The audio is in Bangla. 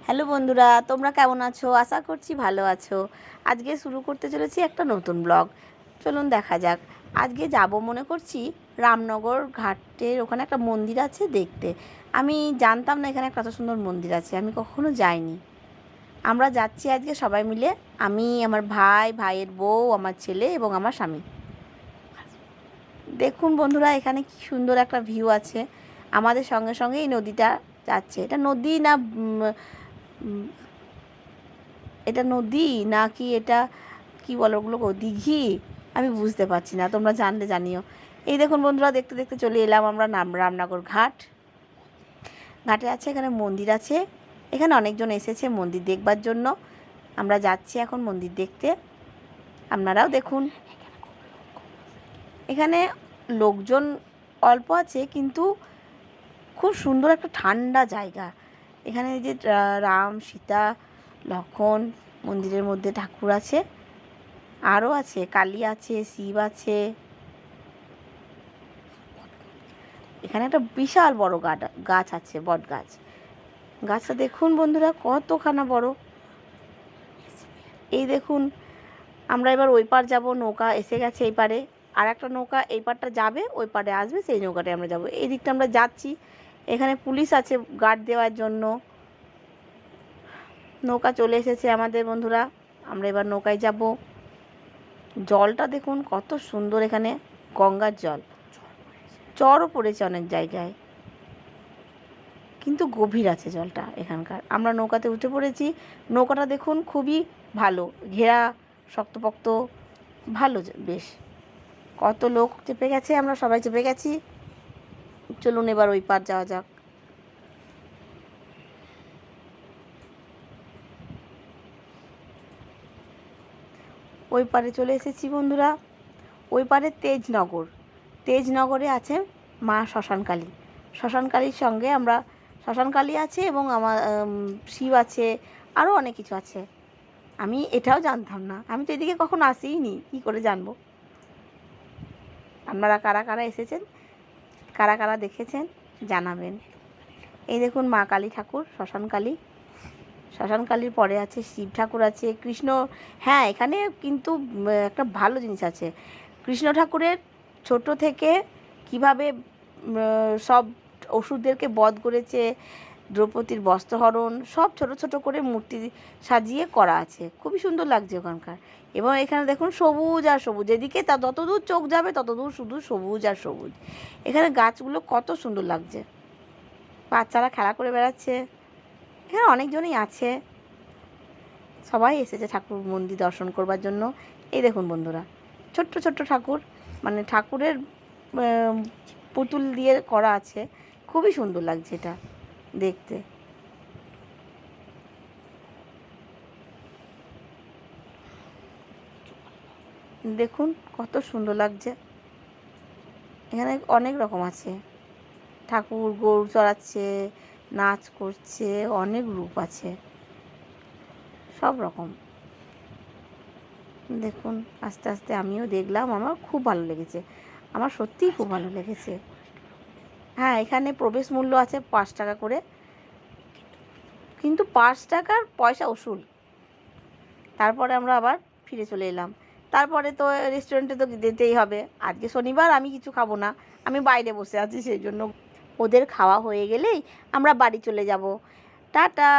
হ্যালো বন্ধুরা, তোমরা কেমন আছো? আশা করছি ভালো আছো। আজকে শুরু করতে চলেছি একটা নতুন ব্লগ। চলুন দেখা যাক। আজকে যাব মনে করছি রামনগর ঘাটের ওখানে একটা মন্দির আছে দেখতে। আমি জানতাম না এখানে একটা এত সুন্দর মন্দির আছে, আমি কখনো যাইনি। আমরা যাচ্ছি আজকে সবাই মিলে, আমি, আমার ভাই, ভাইয়ের বউ, আমার ছেলে এবং আমার স্বামী। দেখুন বন্ধুরা, এখানে কি সুন্দর একটা ভিউ আছে। আমাদের সঙ্গে সঙ্গে এই নদীটা যাচ্ছে। এটা নদী না এটা নদী নাকি এটা কি বলো ওগুলো দিঘি, আমি বুঝতে পারছি না, তোমরা জানলে জানিও। এই দেখুন বন্ধুরা, দেখতে দেখতে চলে এলাম আমরা রামনগর ঘাট। ঘাটে আছে, এখানে মন্দির আছে। এখানে অনেকজন এসেছে মন্দির দেখবার জন্য। আমরা যাচ্ছি এখন মন্দির দেখতে, আপনারাও দেখুন। এখানে লোকজন অল্প আছে, কিন্তু খুব সুন্দর একটা ঠান্ডা জায়গা। এখানে যে রাম, সীতা, লক্ষ্মণ, মন্দিরের মধ্যে ঠাকুর আছে, আরও আছে, কালী আছে, শিব আছে। এখানে একটা বিশাল বড় গাছ আছে, বট গাছ। গাছটা দেখুন বন্ধুরা কতখানা বড়। এই দেখুন, আমরা এবার ওই পার যাব, নৌকা এসে গেছে এই পারে। আর একটা নৌকা এই পারটা যাবে, ওই পারে আসবে, সেই নৌকাটায় আমরা যাব। এই দিকটা আমরা যাচ্ছি, এখানে পুলিশ আছে গার্ড দেওয়ার জন্য। নৌকা চলে এসেছে আমাদের বন্ধুরা, আমরা এবার নৌকায় যাব। জলটা দেখুন কত সুন্দর, এখানে গঙ্গার জল। চরও পড়েছে অনেক জায়গায়, কিন্তু গভীর আছে জলটা এখানকার। আমরা নৌকাতে উঠে পড়েছি। নৌকাটা দেখুন খুবই ভালো, ঘেরা, শক্তপোক্ত, ভালো বেশ। কত লোক চেপে গেছে, আমরা সবাই চেপে গেছি। চলুন এবার ওই পার যাওয়া যাক। ওই পারে চলে এসেছি বন্ধুরা। ওই পারে তেজনগরে আছে মা শ্মশানকালী। শ্মশানকালীর সঙ্গে আমরা, শ্মশানকালী আছে এবং আমার শিব আছে, আরও অনেক কিছু আছে। আমি এটাও জানতাম না, আমি তো এদিকে কখনো আসিই নি, কী করে জানবো। আপনারা কারা কারা এসেছেন, কারা কারা দেখেছেন জানাবেন। এই দেখুন মা কালী ঠাকুর, শ্মশানকালী। শ্মশানকালীর পরে আছে শিব ঠাকুর আছে, কৃষ্ণ। হ্যাঁ, এখানে কিন্তু একটা ভালো জিনিস আছে। কৃষ্ণ ঠাকুরের ছোট থেকে কিভাবে সব অসুরদেরকে বধ করেছে, দ্রৌপদীর বস্ত্রহরণ, সব ছোট ছোট করে মূর্তি সাজিয়ে করা আছে, খুবই সুন্দর লাগছে ওখানকার। এবং এখানে দেখুন সবুজ আর সবুজ, এদিকে তা যতদূর চোখ যাবে ততদূর শুধু সবুজ আর সবুজ। এখানে গাছগুলো কত সুন্দর লাগছে, বাচ্চারা খেলা করে বেড়াচ্ছে। এখানে অনেকজনই আছে, সবাই এসেছে ঠাকুর মন্দির দর্শন করবার জন্য। এই দেখুন বন্ধুরা, ছোট্ট ছোট্ট ঠাকুর, মানে ঠাকুরের পুতুল দিয়ে করা আছে, খুবই সুন্দর লাগছে এটা দেখতে। দেখুন কত সুন্দর লাগছে। এখানে অনেক রকম আছে, ঠাকুর গরু চড়াচ্ছে, নাচ করছে, অনেক রূপ আছে, সব রকম। দেখুন আস্তে আস্তে আমিও দেখলাম, আমার খুব ভালো লেগেছে, আমার সত্যিই খুব ভালো লেগেছে। হ্যাঁ, এখানে প্রবেশ মূল্য আছে 5 টাকা করে, কিন্তু 5 টাকার পয়সা উসুল। তারপরে আমরা আবার ফিরে চলে এলাম। তারপরে তো রেস্টুরেন্টে তো যেতেই হবে। আজকে শনিবার, আমি কিছু খাবো না, আমি বাইরে বসে আছি, সেই জন্য ওদের খাওয়া হয়ে গেলেই আমরা বাড়ি চলে যাব। টাটা।